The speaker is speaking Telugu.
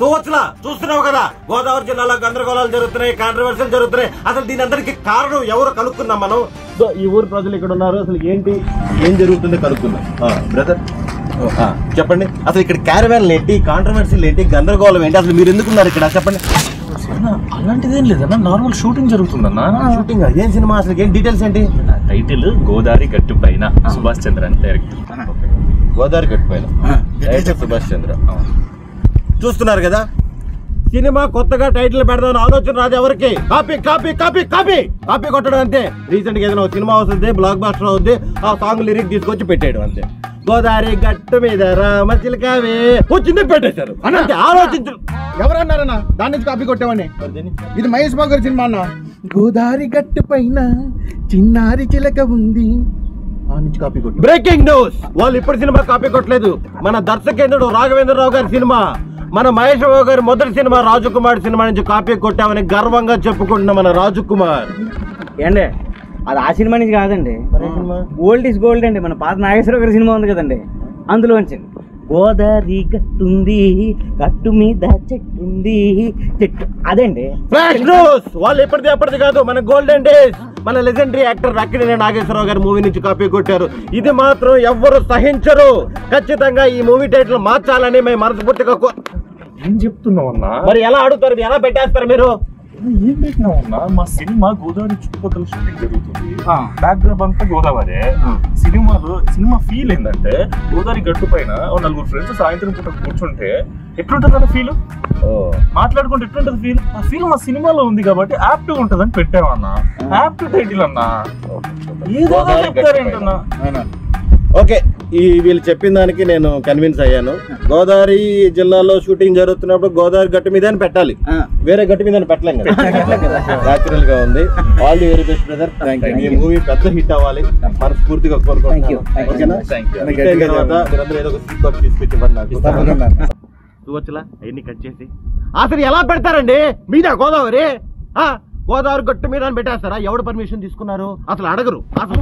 చూస్తున్నావు కదా, గోదావరి జిల్లాలో గందరగోళాలు జరుగుతున్నాయి, కాంట్రవర్సీలు జరుగుతున్నాయి. అసలు దీని అందరికి కారణం ఎవరు కనుక్కుందాం మనం. ఈ ఊరు ప్రజలు ఇక్కడ ఉన్నారు, అసలు ఏం జరుగుతుందో కనుక్కుందాం. బ్రదర్ చెప్పండి, అసలు ఇక్కడ క్యారవాన్లు ఏంటి, కాంట్రవర్సీలు ఏంటి, గందరగోళం ఏంటి, అసలు మీరు ఎందుకున్నారు ఇక్కడ చెప్పండి. అలాంటిదేం లేదన్నా, నార్మల్ షూటింగ్ జరుగుతుందన్నా. షూటింగ్ ఏం సినిమా, అసలు ఏం డీటెయిల్స్ ఏంటి? టైటిల్ గోదావరి గట్టు పైన, సుభాష్ చంద్ర అని డైరెక్టర్. గోదావరి గట్టు పైన డైరెక్టర్ సుభాష్ చంద్ర. చూస్తున్నారు కదా, సినిమా కొత్తగా టైటిల్ పెడదాం ఆలోచన రాదు ఎవరికి. Copy copy copy copy copy కొట్టడం అంతే. రీసెంట్ గా ఏదైనా సినిమా వస్తుంది, బ్లాక్ బాస్టర్ అవుద్ది, ఆ సాంగ్ లిరిక్ తీసుకొచ్చి పెట్టేయడం అంతే. గోదావరి గట్టు మీద రామ చిలకావే వచ్చింది పెట్టేశారు అంతే. ఆలోచించు, ఎవరన్నారన్నా దాని నుంచి కాపీ కొట్టామని? ఇది మహేష్ బాబు గారి సినిమా అన్న. గోదావరి గట్టు పైన చిన్నారి చిలక ఉంది, బ్రేకింగ్ న్యూస్, వాళ్ళు ఇప్పుడు సినిమా కాపీ కొట్టలేదు. మన దర్శకేంద్రుడు రాఘవేంద్రరావు గారి సినిమా, మన మహేష్ బాబు గారి మొదటి సినిమా రాజకుమార్ సినిమా నుంచి కాపీ కొట్టామని గర్వంగా చెప్పుకుంటున్న మన రాజకుమార్. ఏండి అది ఆ సినిమా నుంచి కాదండి, ఓల్డ్ ఇస్ గోల్డ్ అండి. మన పాత నాగేశ్వరరావు గారి సినిమా ఉంది కదండి, అందులో వచ్చింది. గోదావరి గట్టుంది, గట్టు మీద చెట్టుంది, చెట్టు అదండి. ఫ్లాష్ న్యూస్, వాళ్ళు ఎప్పటిది అప్పటిది కాదు, మన గోల్డెన్ డేస్, మన లెజెండరీ యాక్టర్ అక్కినేని నాగేశ్వరరావు గారి మూవీ నుంచి కాపీ కొట్టారు. ఇది మాత్రం ఎవ్వరు సహించరు. ఖచ్చితంగా ఈ మూవీ టైటిల్ మార్చాలని మేము మనస్ఫూర్తిగా ఏం చెప్తున్నావు అన్నా? మరి ఎలా అడుగుతారు, ఎలా పెట్టేస్తారు మీరు? ఏం పెట్టినావు అన్నా? మా సినిమా గోదావరి చుట్టుపక్కల షూటింగ్ జరుగుతుంది, బ్యాక్గ్రౌండ్ అంతా గోదావరి. సినిమా ఫీల్ ఏంటంటే గోదావరి గట్టు పైన నలుగురు ఫ్రెండ్స్ సాయంత్రం పూట కూర్చుంటే ఎట్లుంటది అన్న ఫీల్, మాట్లాడుకుంటే ఎట్లుంటది ఫీల్. ఆ ఫీల్ మా సినిమాలో ఉంది కాబట్టి యాప్ట్ ఉంటది అని పెట్టామన్నా. యాప్ట్ టైటిల్ అన్నా, ఏదో చెప్తారేంటన్నా. ఓకే, వీళ్ళు చెప్పిన దానికి నేను కన్విన్స్ అయ్యాను. గోదావరి జిల్లాలో షూటింగ్ జరుగుతున్నప్పుడు గోదావరి గట్టు మీద పెట్టాలి, వేరే గట్టు మీద పెట్టలేం కదా. న్యాచురల్ గా ఉంది. All the very best brother. ఈ మూవీ పెద్ద హిట్ అవ్వాలి మనస్ఫూర్తిగా కోరుకుంటున్నాను. అవన్నీ కట్ చేసి అసలు ఎలా పెడతారండి మీద గోదావరి? గోదావరి గట్టు మీద పెట్టేస్తారా? ఎవడు పర్మిషన్ తీసుకున్నారు? అసలు అడగరు. అసలు